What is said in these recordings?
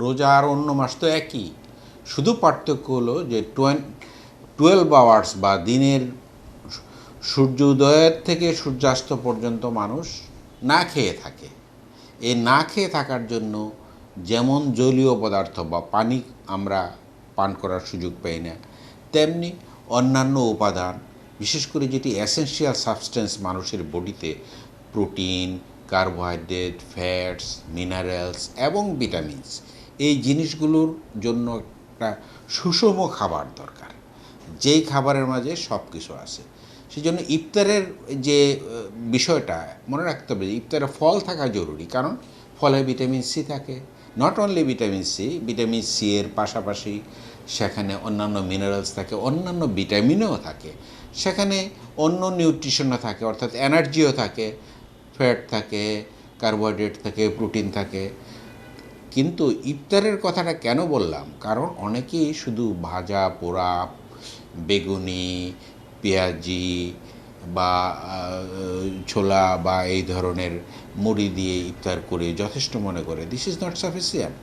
রোজা আর অন্য মাস তো একই, শুধু পার্থক্য হলো যে 12 আওয়ার্স বা দিনের সূর্য উদয়ের থেকে সূর্যাস্ত পর্যন্ত মানুষ না খেয়ে থাকে। এই না খেয়ে থাকার জন্য যেমন জলীয় পদার্থ বা পানি আমরা পান করার সুযোগ পাই না, তেমনি অন্যান্য উপাদান, বিশেষ করে যেটি এসেনশিয়াল সাবস্টেন্স মানুষের বডিতে, প্রোটিন, কার্বোহাইড্রেট, ফ্যাটস, মিনারেলস এবং ভিটামিনস, এই জিনিসগুলোর জন্য একটা সুষম খাবার দরকার, যেই খাবারের মাঝে সব কিছু আছে। সেই জন্য ইফতারের যে বিষয়টা মনে রাখতে হবে, ইফতারে ফল থাকা জরুরি, কারণ ফলে ভিটামিন সি থাকে। নট অনলি ভিটামিন সি এর পাশাপাশি সেখানে অন্যান্য মিনারেলস থাকে, অন্যান্য ভিটামিনও থাকে, সেখানে অন্য নিউট্রিশনও থাকে, অর্থাৎ এনার্জিও থাকে, ফ্যাট থাকে, কার্বোহাইড্রেট থাকে, প্রোটিন থাকে। কিন্তু ইফতারের কথাটা কেন বললাম, কারণ অনেকেই শুধু ভাজা পোড়া, বেগুনি, পেঁয়াজি বা ছোলা বা এই ধরনের মুড়ি দিয়ে ইফতার করে যথেষ্ট মনে করে। This is not sufficient.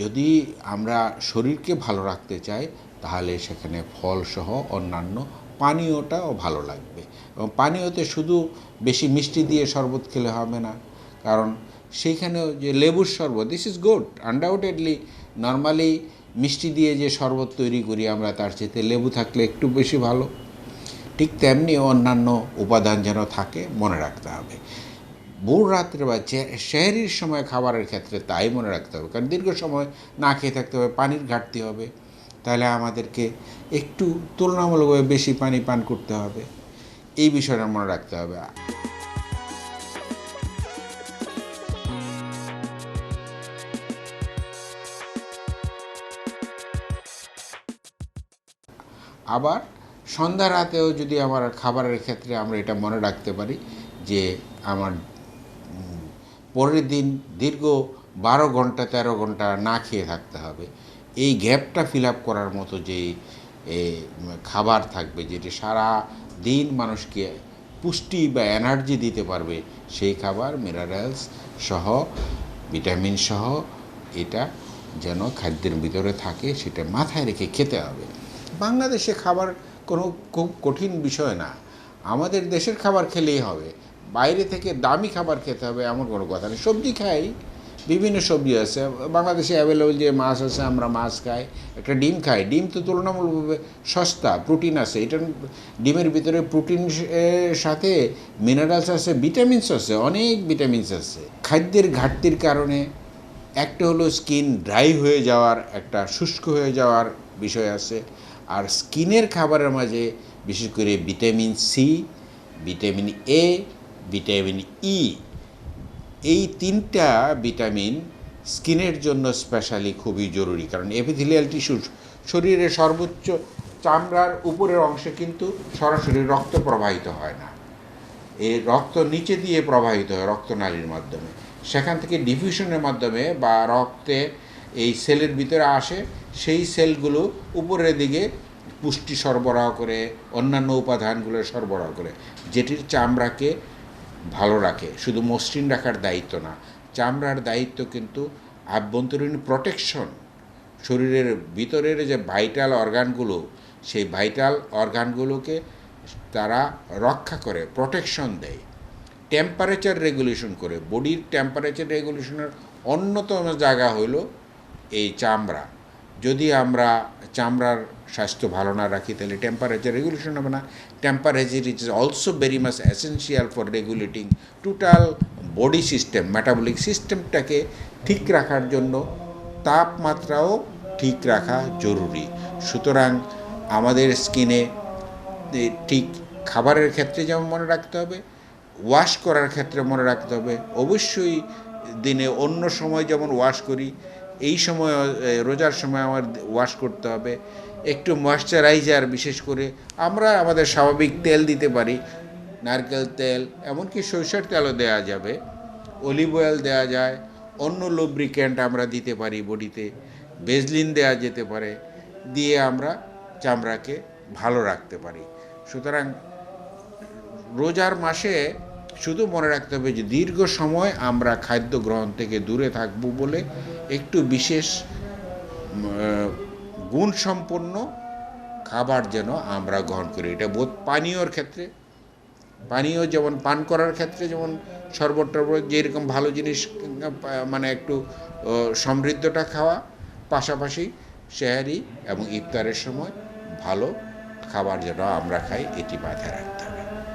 যদি আমরা শরীরকে ভালো রাখতে চাই, তাহলে সেখানে ফলসহ অন্যান্য পানীয়টাও ভালো লাগবে। এবং পানীয়তে শুধু বেশি মিষ্টি দিয়ে শরবত খেলে হবে না, কারণ সেইখানেও যে লেবুর শরবত, this is good undoubtedly. Normally মিষ্টি দিয়ে যে শরবত তৈরি করি আমরা, তার চেয়ে লেবু থাকলে একটু বেশি ভালো। ঠিক তেমনি অন্যান্য উপাদান যেন থাকে, মনে রাখতে হবে। ভোর রাত্রে বা সেহরির সময় খাবারের ক্ষেত্রে তাই মনে রাখতে হবে, কারণ দীর্ঘ সময় না খেয়ে থাকতে হবে, পানির ঘাটতি হবে, তাহলে আমাদেরকে একটু তুলনামূলকভাবে বেশি পানি পান করতে হবে। এই বিষয়টা মনে রাখতে হবে। আবার সন্ধ্যা রাতেও যদি আমার খাবারের ক্ষেত্রে আমরা এটা মনে রাখতে পারি যে আমার পরের দিন দীর্ঘ 12 ঘন্টা 13 ঘন্টা না খেয়ে থাকতে হবে, এই গ্যাপটা ফিল আপ করার মতো যে খাবার থাকবে, যেটি সারা দিন মানুষকে পুষ্টি বা এনার্জি দিতে পারবে, সেই খাবার মিনারেলস সহ, ভিটামিন সহ, এটা যেন খাদ্যের ভিতরে থাকে, সেটা মাথায় রেখে খেতে হবে। বাংলাদেশে খাবার কোনো খুব কঠিন বিষয় না, আমাদের দেশের খাবার খেলেই হবে, বাইরে থেকে দামি খাবার খেতে হবে এমন কোনো কথা নেই। সবজি খাই, বিভিন্ন সবজি আছে বাংলাদেশে অ্যাভেলেবল, যে মাছ আছে আমরা মাছ খাই, একটা ডিম খাই, ডিম তো তুলনামূলকভাবে সস্তা, প্রোটিন আছে, এটার ডিমের ভিতরে প্রোটিন সাথে মিনারেলস আছে, ভিটামিনস আছে, অনেক ভিটামিনস আছে। খাদ্যের ঘাটতির কারণে একটা হলো স্কিন ড্রাই হয়ে যাওয়ার, একটা শুষ্ক হয়ে যাওয়ার বিষয় আছে। আর স্কিনের খাবারের মাঝে বিশেষ করে vitamin C, vitamin A, vitamin E, এই তিনটা ভিটামিন স্কিনের জন্য স্পেশালি খুবই জরুরি, কারণ এপিথেলিয়াল টিস্যু, শরীরের সর্বোচ্চ চামড়ার উপরের অংশে কিন্তু সরাসরি রক্ত প্রবাহিত হয় না, এই রক্ত নিচে দিয়ে প্রবাহিত হয় রক্তনালীর মাধ্যমে, সেখান থেকে ডিফিউশনের মাধ্যমে বা রক্তে এই সেলের ভিতরে আসে, সেই সেলগুলো উপরের দিকে পুষ্টি সরবরাহ করে, অন্যান্য উপাদানগুলো সরবরাহ করে, যেটির চামড়াকে ভালো রাখে। শুধু মসৃণ রাখার দায়িত্ব না, চামড়ার দায়িত্ব কিন্তু আভ্যন্তরীণ প্রোটেকশন, শরীরের ভিতরের যে ভাইটাল অর্গানগুলো, সেই ভাইটাল অর্গানগুলোকে তারা রক্ষা করে, প্রোটেকশন দেয়, টেম্পারেচার রেগুলেশন করে। বডির টেম্পারেচার রেগুলেশনের অন্যতম জায়গা হইল এই চামড়া। যদি আমরা চামড়ার স্বাস্থ্য ভালো না রাখি, তাহলে টেম্পারেচার রেগুলেশন হবে না। Temperature is also very much essential for regulating total body system, metabolic সিস্টেমটাকে ঠিক রাখার জন্য তাপমাত্রাও ঠিক রাখা জরুরি। সুতরাং আমাদের স্কিনে ঠিক খাবারের ক্ষেত্রে যেমন মনে রাখতে হবে, ওয়াশ করার ক্ষেত্রে মনে রাখতে হবে, অবশ্যই দিনে অন্য সময় যেমন ওয়াশ করি, এই সময় রোজার সময় আমার ওয়াশ করতে হবে। একটু ময়শ্চারাইজার, বিশেষ করে আমরা আমাদের স্বাভাবিক তেল দিতে পারি, নারকেল তেল, এমনকি সরিষার তেলও দেওয়া যাবে, অলিভ অয়েল দেওয়া যায়, অন্য লুব্রিক্যান্ট আমরা দিতে পারি বডিতে, ভেজলিন দেওয়া যেতে পারে, দিয়ে আমরা চামড়াকে ভালো রাখতে পারি। সুতরাং রোজার মাসে শুধু মনে রাখতে হবে যে দীর্ঘ সময় আমরা খাদ্য গ্রহণ থেকে দূরে থাকব বলে একটু বিশেষ গুণসম্পন্ন খাবার যেন আমরা গ্রহণ করি। এটা বোধ পানীয়র ক্ষেত্রে, পানীয় যেমন পান করার ক্ষেত্রে যেমন শরবত টরবত যেরকম ভালো জিনিস মানে একটু সমৃদ্ধটা খাওয়া, পাশাপাশি সেহরি এবং ইফতারের সময় ভালো খাবার যেন আমরা খাই এটি মাথায় রাখতে হবে।